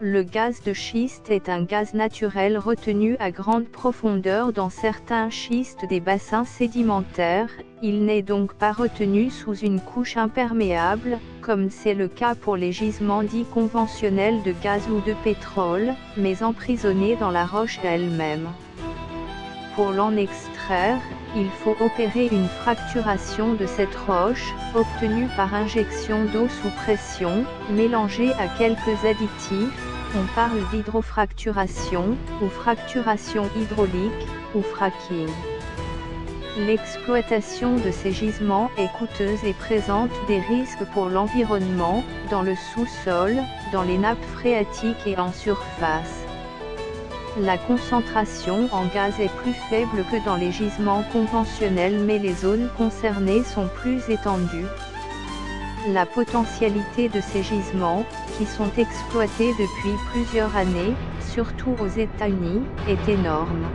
Le gaz de schiste est un gaz naturel retenu à grande profondeur dans certains schistes des bassins sédimentaires. Il n'est donc pas retenu sous une couche imperméable, comme c'est le cas pour les gisements dits conventionnels de gaz ou de pétrole, mais emprisonné dans la roche elle-même. Pour l'en extraire, il faut opérer une fracturation de cette roche, obtenue par injection d'eau sous pression, mélangée à quelques additifs. On parle d'hydrofracturation, ou fracturation hydraulique, ou fracking. L'exploitation de ces gisements est coûteuse et présente des risques pour l'environnement, dans le sous-sol, dans les nappes phréatiques et en surface. La concentration en gaz est plus faible que dans les gisements conventionnels, mais les zones concernées sont plus étendues. La potentialité de ces gisements, qui sont exploités depuis plusieurs années, surtout aux États-Unis, est énorme.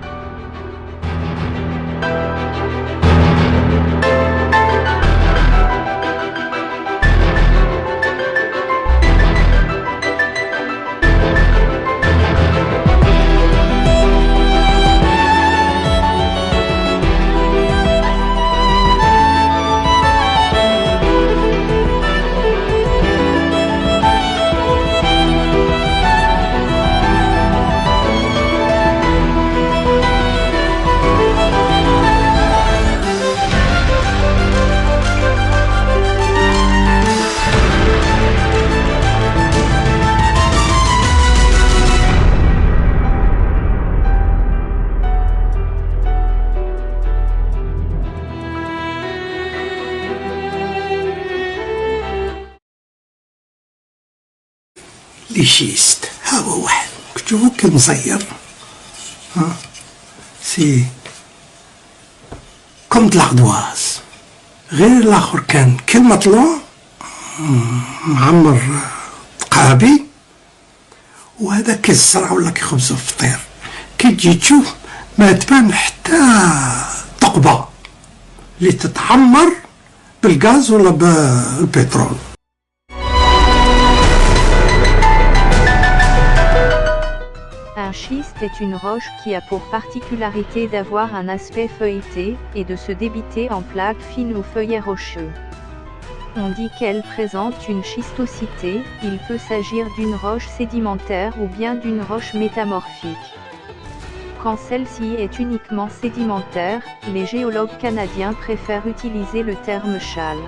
لي شيست ها هو واحد كتشوفو كمصير ها سي كوم د لاغدواز غير الاخر كان كل مطلوع معمر قابي وهذا كيزرع ولا كيخبزو في الفطير كي تجي تشوف ما تبان حتى ثقبه اللي تتعمر بالغاز ولا بالبترول. Un schiste est une roche qui a pour particularité d'avoir un aspect feuilleté, et de se débiter en plaques fines ou feuillets rocheux. On dit qu'elle présente une schistosité, il peut s'agir d'une roche sédimentaire ou bien d'une roche métamorphique. Quand celle-ci est uniquement sédimentaire, les géologues canadiens préfèrent utiliser le terme schale.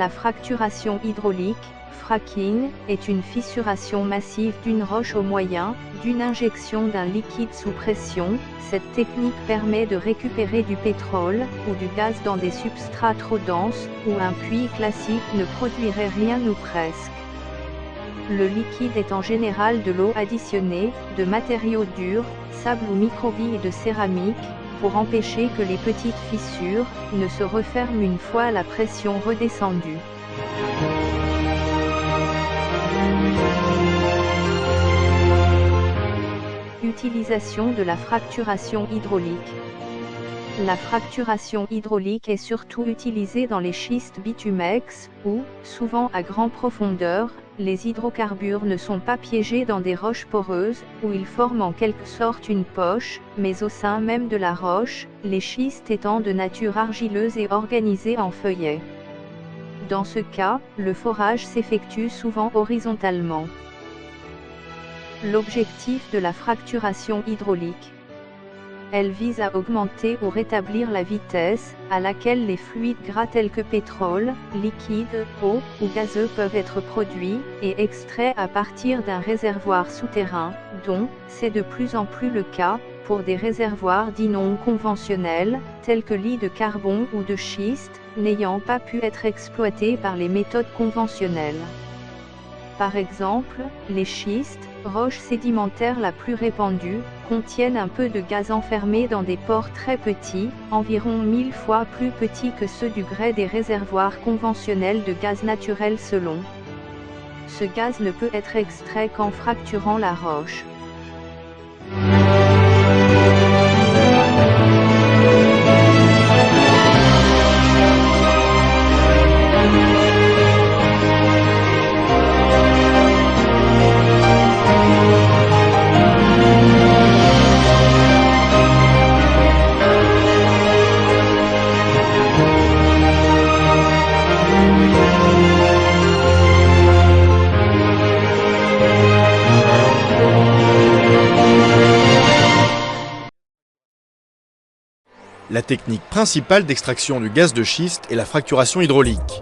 La fracturation hydraulique, fracking, est une fissuration massive d'une roche au moyen d'une injection d'un liquide sous pression. Cette technique permet de récupérer du pétrole ou du gaz dans des substrats trop denses, où un puits classique ne produirait rien ou presque. Le liquide est en général de l'eau additionnée, de matériaux durs, sable ou microbilles de céramique, pour empêcher que les petites fissures ne se referment une fois la pression redescendue. Utilisation de la fracturation hydraulique. La fracturation hydraulique est surtout utilisée dans les schistes bitumex, où, souvent à grande profondeur, les hydrocarbures ne sont pas piégés dans des roches poreuses, où ils forment en quelque sorte une poche, mais au sein même de la roche, les schistes étant de nature argileuse et organisés en feuillets. Dans ce cas, le forage s'effectue souvent horizontalement. L'objectif de la fracturation hydraulique. Elle vise à augmenter ou rétablir la vitesse à laquelle les fluides gras tels que pétrole, liquide, eau ou gazeux peuvent être produits et extraits à partir d'un réservoir souterrain, dont c'est de plus en plus le cas pour des réservoirs dits non conventionnels, tels que lits de carbone ou de schiste, n'ayant pas pu être exploités par les méthodes conventionnelles. Par exemple, les schistes, roches sédimentaires la plus répandue, contiennent un peu de gaz enfermé dans des pores très petits, environ 1000 fois plus petits que ceux du grès des réservoirs conventionnels de gaz naturel selon. Ce gaz ne peut être extrait qu'en fracturant la roche. La technique principale d'extraction du gaz de schiste est la fracturation hydraulique.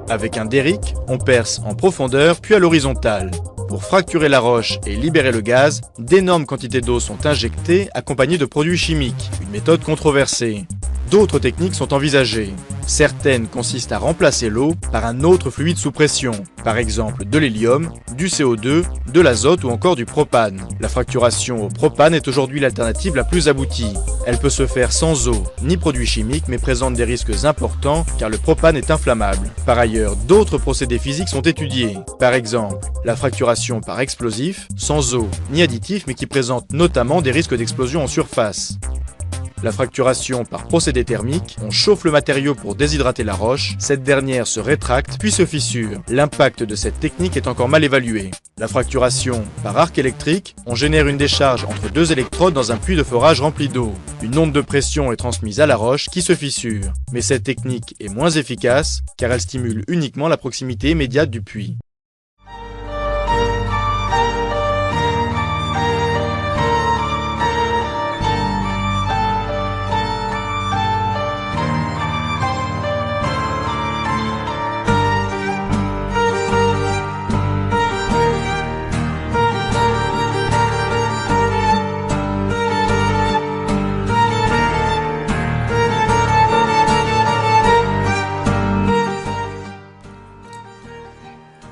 Avec un derrick, on perce en profondeur puis à l'horizontale. Pour fracturer la roche et libérer le gaz, d'énormes quantités d'eau sont injectées accompagnées de produits chimiques, une méthode controversée. D'autres techniques sont envisagées. Certaines consistent à remplacer l'eau par un autre fluide sous pression, par exemple de l'hélium, du CO2, de l'azote ou encore du propane. La fracturation au propane est aujourd'hui l'alternative la plus aboutie. Elle peut se faire sans eau ni produits chimiques mais présente des risques importants car le propane est inflammable. Par ailleurs, d'autres procédés physiques sont étudiés. Par exemple, la fracturation par explosif, sans eau ni additifs mais qui présente notamment des risques d'explosion en surface. La fracturation par procédé thermique, on chauffe le matériau pour déshydrater la roche, cette dernière se rétracte puis se fissure. L'impact de cette technique est encore mal évalué. La fracturation par arc électrique, on génère une décharge entre deux électrodes dans un puits de forage rempli d'eau. Une onde de pression est transmise à la roche qui se fissure. Mais cette technique est moins efficace car elle stimule uniquement la proximité immédiate du puits.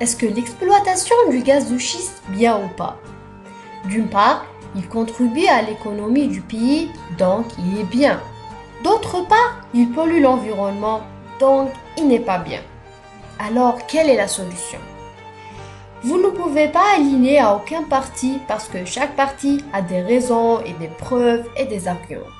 Est-ce que l'exploitation du gaz de schiste bien ou pas? D'une part, il contribue à l'économie du pays, donc il est bien. D'autre part, il pollue l'environnement, donc il n'est pas bien. Alors, quelle est la solution? Vous ne pouvez pas aligner à aucun parti parce que chaque parti a des raisons et des preuves et des arguments.